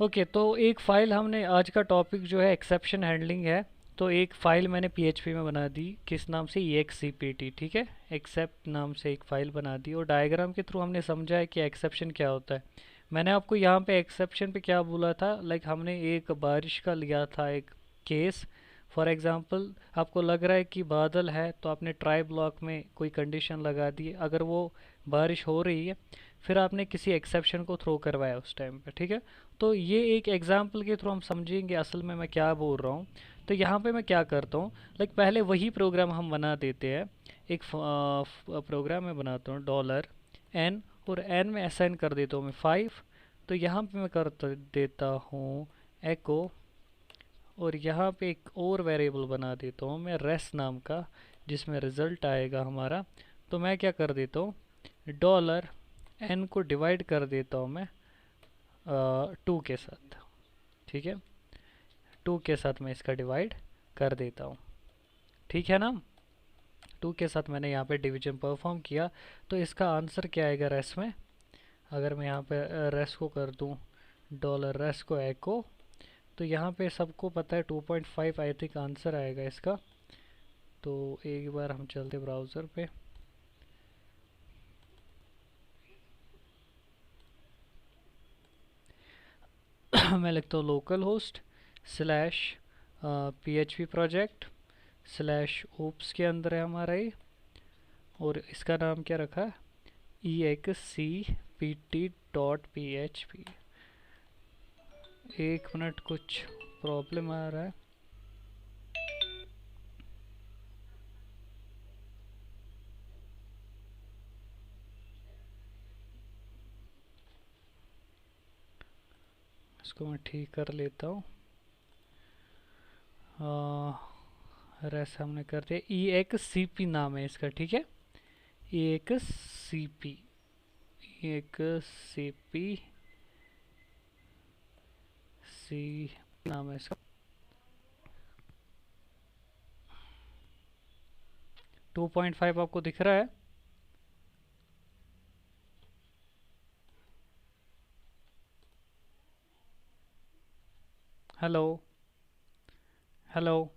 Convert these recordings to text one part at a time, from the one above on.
Okay, तो एक file हमने आज का टॉपिक जो है एक्सेप्शन हैंडलिंग है। तो एक फ़ाइल मैंने पीएचपी में बना दी, किस नाम से, EXCPT, ठीक है। एक्सेप्ट नाम से एक फ़ाइल बना दी और डायग्राम के थ्रू हमने समझा है कि एक्सेप्शन क्या होता है। मैंने आपको यहाँ पे एक्सेप्शन पे क्या बोला था, लाइक हमने एक बारिश का लिया था एक केस। फॉर एग्ज़ाम्पल आपको लग रहा है कि बादल है, तो आपने ट्राई ब्लॉक में कोई कंडीशन लगा दी, अगर वो बारिश हो रही है, फिर आपने किसी एक्सेप्शन को थ्रो करवाया उस टाइम पे, ठीक है। तो ये एक एग्जाम्पल के थ्रू हम समझेंगे असल में मैं क्या बोल रहा हूँ। तो यहाँ पे मैं क्या करता हूँ, लाइक पहले वही प्रोग्राम हम बना देते हैं। एक प्रोग्राम मैं बनाता हूँ $n, और n में असाइन कर देता हूँ मैं 5। तो यहाँ पे मैं कर देता हूँ एको, और यहाँ पे एक और वेरिएबल बना देता हूँ मैं रेस नाम का, जिसमें रिज़ल्ट आएगा हमारा। तो मैं क्या कर देता हूँ, $n को डिवाइड कर देता हूँ मैं 2 के साथ, ठीक है। 2 के साथ मैं इसका डिवाइड कर देता हूँ, ठीक है ना। 2 के साथ मैंने यहाँ पे डिवीजन परफॉर्म किया। तो इसका आंसर क्या आएगा रेस में, अगर मैं यहाँ पे रेस को कर दूँ $रेस को एको, तो यहाँ पे सबको पता है 2.5 आई थिंक आंसर आएगा इसका। तो एक बार हम चलते ब्राउज़र पे। मैं लिखता हूँ localhost slash PHP project slash oops के अंदर है हमारा ये, और इसका नाम क्या रखा है, EXCPT.php। एक मिनट, कुछ प्रॉब्लम आ रहा है। इसको मैं ठीक कर लेता हूँ। रेस हमने कर दिया, EXCP नाम है इसका, ठीक है। EXCP, EXCP सी नाम है इसका। 2.5 आपको दिख रहा है। Hello, hello,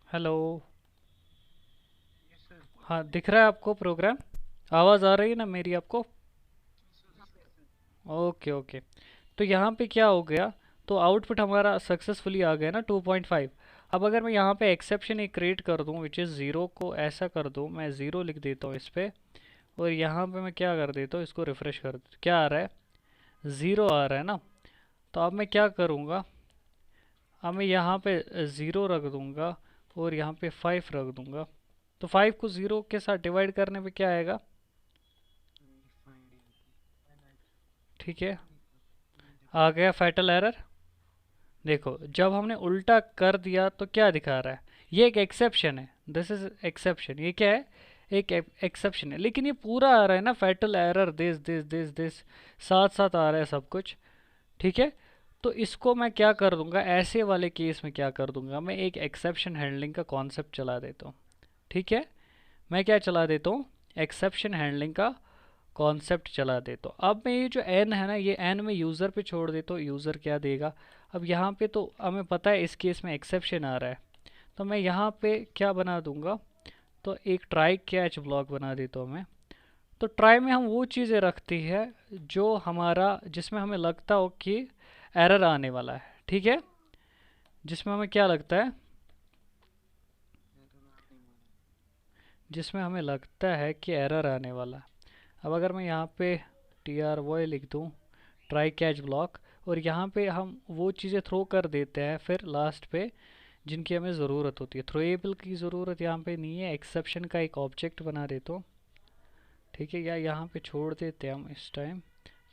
hello. हाँ, दिख रहा है आपको प्रोग्राम, आवाज़ आ रही है ना मेरी आपको। Okay okay. तो यहाँ पे क्या हो गया, तो आउटपुट हमारा सक्सेसफुली आ गया ना 2.5। अब अगर मैं यहाँ पे एक्सेप्शन एक क्रिएट कर दूँ विच इज़ ज़ीरो को ऐसा कर दूँ, मैं ज़ीरो लिख देता हूँ इस पर, और यहाँ पे मैं क्या कर देता हूँ, इसको रिफ़्रेश कर देता हूँ, क्या आ रहा है, ज़ीरो आ रहा है ना। तो अब मैं क्या करूँगा, अब मैं यहाँ पे ज़ीरो रख दूँगा और यहाँ पे 5 रख दूँगा। तो 5 को ज़ीरो के साथ डिवाइड करने पे क्या आएगा, ठीक है, आ गया फैटल एरर। देखो, जब हमने उल्टा कर दिया तो क्या दिखा रहा है, ये एक एक्सेप्शन है, दिस इज एक्सेप्शन। ये क्या है, एक एक्सेप्शन है, लेकिन ये पूरा आ रहा है ना fatal error, this this this this, साथ साथ आ रहा है सब कुछ, ठीक है। तो इसको मैं क्या कर दूंगा, ऐसे वाले केस में क्या कर दूंगा, मैं एक एक्सेप्शन हैंडलिंग का कॉन्सेप्ट चला देता हूँ, ठीक है। मैं क्या चला देता हूँ, एक्सेप्शन हैंडलिंग का कॉन्सेप्ट चला देता हूँ। अब मैं ये जो एन है ना, ये एन में यूज़र पे छोड़ देता हूँ, यूज़र क्या देगा। अब यहाँ पे तो हमें पता है इस केस में एक्सेप्शन आ रहा है, तो मैं यहाँ पे क्या बना दूंगा, तो एक ट्राई कैच ब्लॉक बना देता हूँ मैं। तो ट्राई में हम वो चीज़ें रखती है जो हमारा, जिसमें हमें लगता हो कि एरर आने वाला है, ठीक है। जिसमें हमें क्या लगता है, जिसमें हमें लगता है कि एरर आने वाला है। अब अगर मैं यहाँ पे try लिख दूँ, ट्राई कैच ब्लॉक, और यहाँ पे हम वो चीज़ें थ्रो कर देते हैं फिर लास्ट पे जिनकी हमें ज़रूरत होती है। थ्रोएबल की ज़रूरत यहाँ पे नहीं है, एक्सेप्शन का एक ऑब्जेक्ट बना देता हूँ, ठीक है। या यहाँ पे छोड़ देते हैं हम इस टाइम,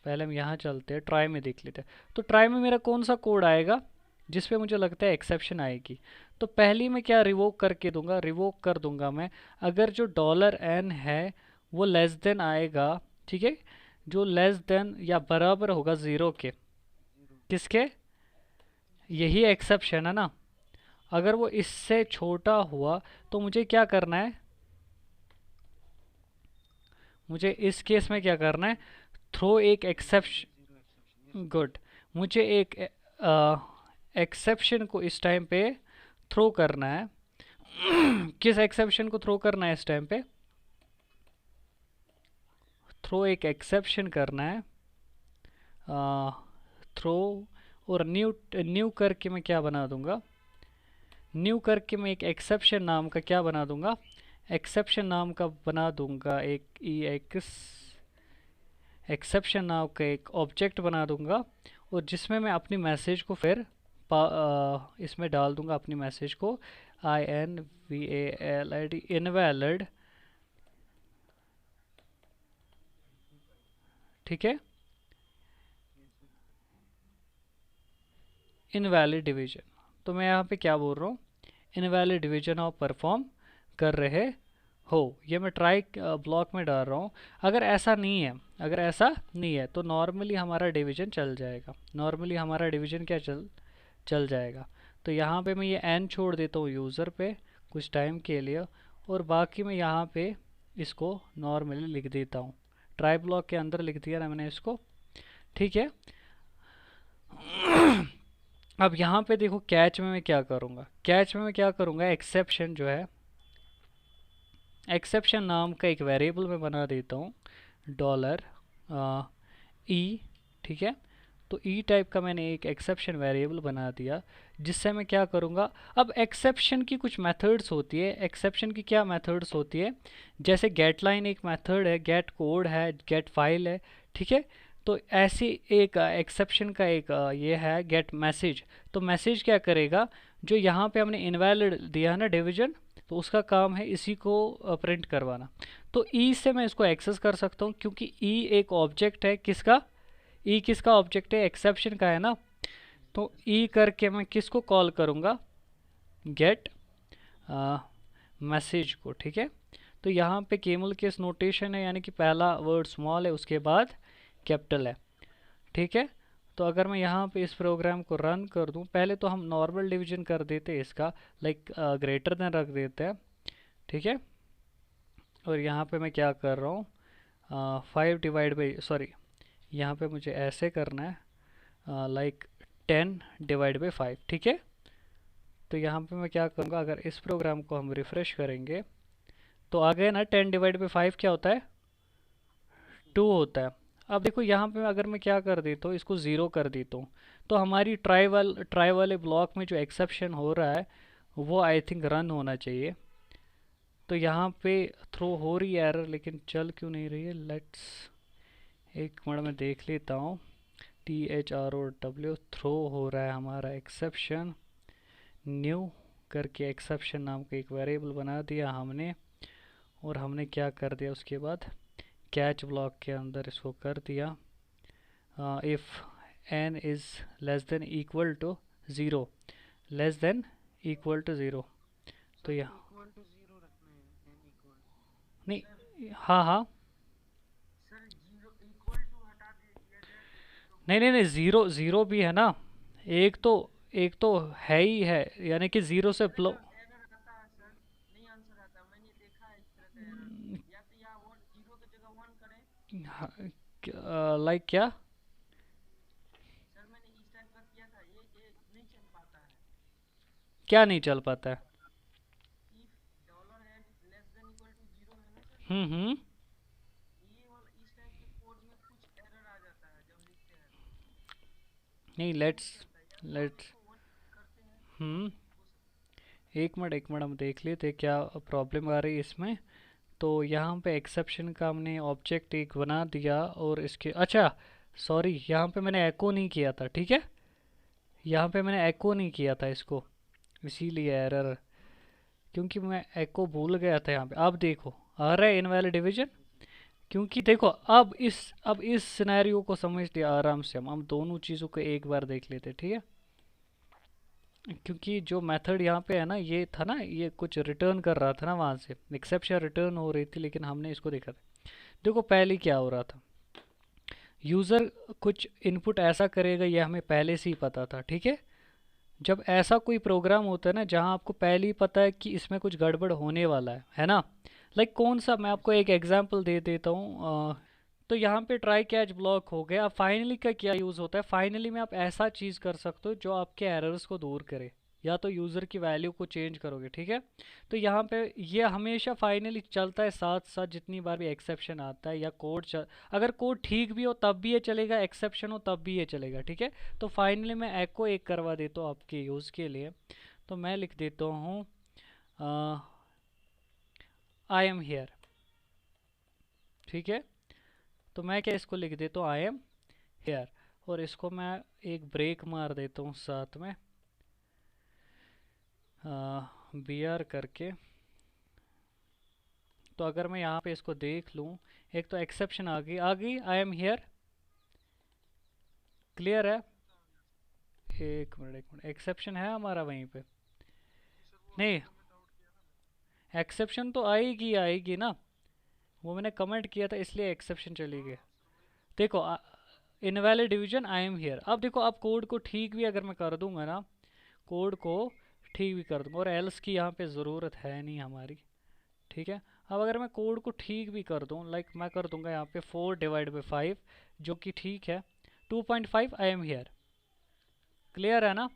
पहले हम यहाँ चलते हैं, ट्राई में देख लेते हैं। तो ट्राई में मेरा कौन सा कोड आएगा जिस पे मुझे लगता है एक्सेप्शन आएगी। तो पहली मैं क्या रिवोक करके दूंगा, रिवोक कर दूंगा मैं, अगर जो $n है वो लेस देन आएगा, ठीक है, जो लेस देन या बराबर होगा ज़ीरो के, किसके, यही एक्सेप्शन है ना। अगर वो इससे छोटा हुआ तो मुझे क्या करना है, मुझे इस केस में क्या करना है, थ्रो एक एक्सेप्शन, गुड। मुझे एक एक्सेप्शन को इस टाइम पे थ्रो करना है। किस एक्सेप्शन को थ्रो करना है इस टाइम पे? थ्रो एक एक्सेप्शन करना है। थ्रो और न्यू न्यू करके मैं क्या बना दूंगा? न्यू करके मैं एक एक्सेप्शन नाम का क्या बना दूंगा? एक्सेप्शन नाम का बना दूंगा एक ई एक्स एक्सेप्शन नाम का एक ऑब्जेक्ट बना दूंगा, और जिसमें मैं अपनी मैसेज को फिर इसमें डाल दूंगा अपनी मैसेज को INVALID इनवैलिड। ठीक है, इनवैलिड डिवीजन। तो मैं यहाँ पे क्या बोल रहा हूँ? इनवैलिड डिवीजन आप परफॉर्म कर रहे हो, ये मैं ट्राई ब्लॉक में डाल रहा हूँ। अगर ऐसा नहीं है, अगर ऐसा नहीं है तो नॉर्मली हमारा डिवीजन चल जाएगा। नॉर्मली हमारा डिवीजन क्या चल जाएगा। तो यहाँ पे मैं ये n छोड़ देता हूँ यूज़र पे कुछ टाइम के लिए, और बाकी मैं यहाँ पे इसको नॉर्मली लिख देता हूँ। ट्राई ब्लॉक के अंदर लिख दिया ना मैंने इसको। ठीक है। अब यहाँ पे देखो, कैच में मैं क्या करूँगा? कैच में मैं क्या करूँगा? एक्सेप्शन जो है, एक्सेप्शन नाम का एक वेरिएबल मैं बना देता हूँ डॉलर ई। ठीक है, तो ई टाइप का मैंने एक एक्सेप्शन वेरिएबल बना दिया, जिससे मैं क्या करूँगा? अब एक्सेप्शन की कुछ मेथड्स होती है। एक्सेप्शन की क्या मेथड्स होती है? जैसे गेट लाइन एक मेथड है, गेट कोड है, गेट फाइल है। ठीक है, तो ऐसी एक एक्सेप्शन का एक ये है गेट मैसेज। तो मैसेज क्या करेगा? जो यहाँ पे हमने इनवैलिड दिया है ना डिवीजन, तो उसका काम है इसी को प्रिंट करवाना। तो ई से मैं इसको एक्सेस कर सकता हूँ, क्योंकि ई एक ऑब्जेक्ट है। किसका? ई किसका ऑब्जेक्ट है? एक्सेप्शन का है ना। तो ई करके मैं किसको कॉल करूँगा? गेट मैसेज को। ठीक है, तो यहाँ पे केमल केस नोटेशन है, यानी कि पहला वर्ड स्मॉल है, उसके बाद कैपिटल है। ठीक है, तो अगर मैं यहाँ पे इस प्रोग्राम को रन कर दूँ, पहले तो हम नॉर्मल डिवीजन कर देते हैं इसका, लाइक ग्रेटर देन रख देते हैं। ठीक है, और यहाँ पे मैं क्या कर रहा हूँ? 5 डिवाइड बाई, सॉरी, यहाँ पे मुझे ऐसे करना है लाइक 10 डिवाइड बाई 5। ठीक है, तो यहाँ पे मैं क्या करूँगा? अगर इस प्रोग्राम को हम रिफ़्रेश करेंगे तो आ गए ना, 10 डिवाइड बाई 5 क्या होता है? 2 होता है। अब देखो यहाँ पे अगर मैं क्या कर देता हूँ, इसको ज़ीरो कर देता हूँ, तो हमारी ट्राई वाले ब्लॉक में जो एक्सेप्शन हो रहा है वो आई थिंक रन होना चाहिए। तो यहाँ पे थ्रो हो रही है एरर, लेकिन चल क्यों नहीं रही है? लेट्स एक मिनट में देख लेता हूँ। THROW थ्रो हो रहा है हमारा एक्सेप्शन। न्यू करके एक्सेप्शन नाम का एक वेरिएबल बना दिया हमने, और हमने क्या कर दिया उसके बाद? कैच ब्लॉक के अंदर इसको कर दिया if n is less than equal to zero, less than equal to zero. तो यहाँ इक्वल टू जीरो रखना है एन इक्वल। नहीं, सर हाँ हाँ, सर जीरो इक्वल टू हटा दिया जाए तो नहीं नहीं नहीं, ज़ीरो ज़ीरो भी है ना। एक तो एक तो है ही है, यानी कि ज़ीरो से प्लो। एरर एरर आता है सर, नहीं आंसर आता, मैंने देखा है इस तरह का एरर। या तो या वन जीरो की जगह वन करें। लाइक क्या? सर मैंने इस टाइप का किया था, ये नहीं चल पाता है। क्या नहीं चल पाता है? If dollar n less than equal to zero है ना सर, हम्म। ये वाला इस टाइप के कोड में कुछ एरर आ जाता है जब लिखते हैं तो। नहीं, ये नहीं लेट्स चलता, या तो हम लेट्स इसको वन करते हैं हम्म तो हो सकता एक मिनट हम देख लेते क्या प्रॉब्लम आ रही है इसमें। तो यहाँ पे एक्सेप्शन का हमने ऑब्जेक्ट एक बना दिया, और इसके अच्छा सॉरी, यहाँ पे मैंने एको नहीं किया था। ठीक है, यहाँ पे मैंने एको नहीं किया था इसको, इसीलिए एरर, क्योंकि मैं एको भूल गया था। यहाँ पे अब देखो आ रहा है इनवैलिड डिवीजन। क्योंकि देखो, अब इस सिनेरियो को समझ लिया आराम से। हम दोनों चीज़ों को एक बार देख लेते। ठीक है, क्योंकि जो मेथड यहाँ पे है ना, ये था ना, ये कुछ रिटर्न कर रहा था ना, वहाँ से एक्सेप्शन रिटर्न हो रही थी, लेकिन हमने इसको देखा था। देखो पहले क्या हो रहा था, यूज़र कुछ इनपुट ऐसा करेगा, ये हमें पहले से ही पता था। ठीक है, जब ऐसा कोई प्रोग्राम होता है ना जहाँ आपको पहले ही पता है कि इसमें कुछ गड़बड़ होने वाला है ना। लाइक कौन सा, मैं है। आपको एक एग्जांपल दे देता हूँ। तो यहाँ पे ट्राई कैच ब्लॉक हो गया। फाइनली का क्या यूज़ होता है, फाइनली में आप ऐसा चीज़ कर सकते हो जो आपके एरर्स को दूर करे, या तो यूज़र की वैल्यू को चेंज करोगे, ठीक है। तो यहाँ पे ये हमेशा फाइनली चलता है साथ साथ, जितनी बार भी एक्सेप्शन आता है या अगर कोड ठीक भी हो तब भी ये चलेगा, एक्सेप्शन हो तब भी ये चलेगा, ठीक है। तो फाइनली मैं एको एक करवा देता हूँ आपके यूज़ के लिए। तो मैं लिख देता हूँ आई एम हेयर, ठीक है। तो मैं क्या इसको लिख देता हूँ आई एम हेयर, और इसको मैं एक ब्रेक मार देता हूँ साथ में बी आर करके। तो अगर मैं यहाँ पे इसको देख लूँ, एक तो एक्सेप्शन आ गई आई एम हेयर, क्लियर है। एक मिनट एक्सेप्शन है हमारा वहीं पे, नहीं एक्सेप्शन तो आएगी ना, वो मैंने कमेंट किया था इसलिए एक्सेप्शन चली गई। देखो invalid division I am here. अब देखो, अब कोड को ठीक भी अगर मैं कर दूंगा ना, कोड को ठीक भी कर दूंगा, और एल्स की यहाँ पे ज़रूरत है नहीं हमारी, ठीक है। अब अगर मैं कोड को ठीक भी कर दूँ, लाइक मैं कर दूंगा यहाँ पे 4/5, जो कि ठीक है, 2.5 आई एम हियर, क्लियर है ना।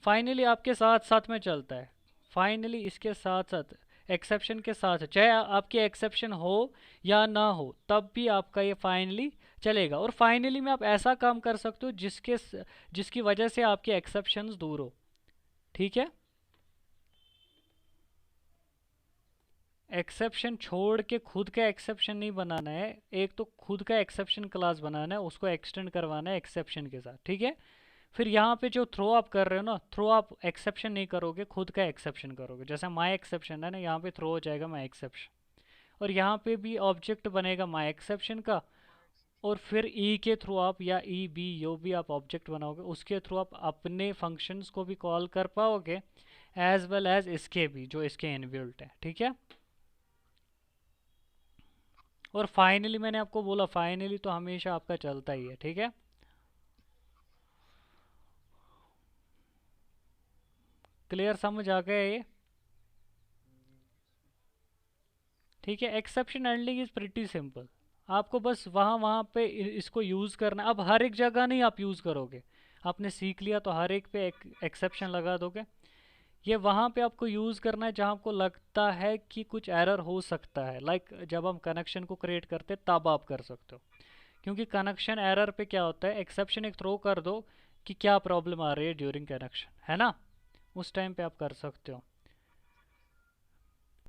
फाइनली आपके साथ साथ में चलता है, फाइनली इसके साथ साथ एक्सेप्शन के साथ, चाहे आपके एक्सेप्शन हो या ना हो तब भी आपका ये फाइनली चलेगा। और फाइनली में आप ऐसा काम कर सकते हो जिसकी वजह से आपके एक्सेप्शंस दूर हो, ठीक है। एक्सेप्शन छोड़ के खुद का एक्सेप्शन नहीं बनाना है, एक तो खुद का एक्सेप्शन क्लास बनाना है, उसको एक्सटेंड करवाना है एक्सेप्शन के साथ, ठीक है। फिर यहाँ पे जो थ्रो आप कर रहे हो ना, थ्रो आप एक्सेप्शन नहीं करोगे, खुद का एक्सेप्शन करोगे। जैसे माई एक्सेप्शन है ना, यहाँ पे थ्रो हो जाएगा माई एक्सेप्शन, और यहाँ पे भी ऑब्जेक्ट बनेगा माई एक्सेप्शन का, और फिर ई के थ्रू आप, या ई बी जो भी आप ऑब्जेक्ट बनाओगे उसके थ्रू आप अपने फंक्शंस को भी कॉल कर पाओगे, एज वेल एज इसके भी जो इसके इनबिल्ट है, ठीक है। और फाइनली मैंने आपको बोला, फाइनली तो हमेशा आपका चलता ही है, ठीक है। क्लियर, समझ आ गया ये, ठीक है। Exception handling is pretty simple, आपको बस वहाँ वहाँ पे इसको यूज़ करना। अब हर एक जगह नहीं आप यूज़ करोगे, आपने सीख लिया तो हर एक पे एक्सेप्शन लगा दोगे। ये वहाँ पे आपको यूज़ करना है जहाँ आपको लगता है कि कुछ एरर हो सकता है, लाइक जब हम कनेक्शन को क्रिएट करते हैं तब आप कर सकते हो। क्योंकि कनेक्शन एरर पे क्या होता है, एक्सेप्शन एक थ्रो कर दो कि क्या प्रॉब्लम आ रही है ड्यूरिंग कनेक्शन, है ना, उस टाइम पे आप कर सकते हो।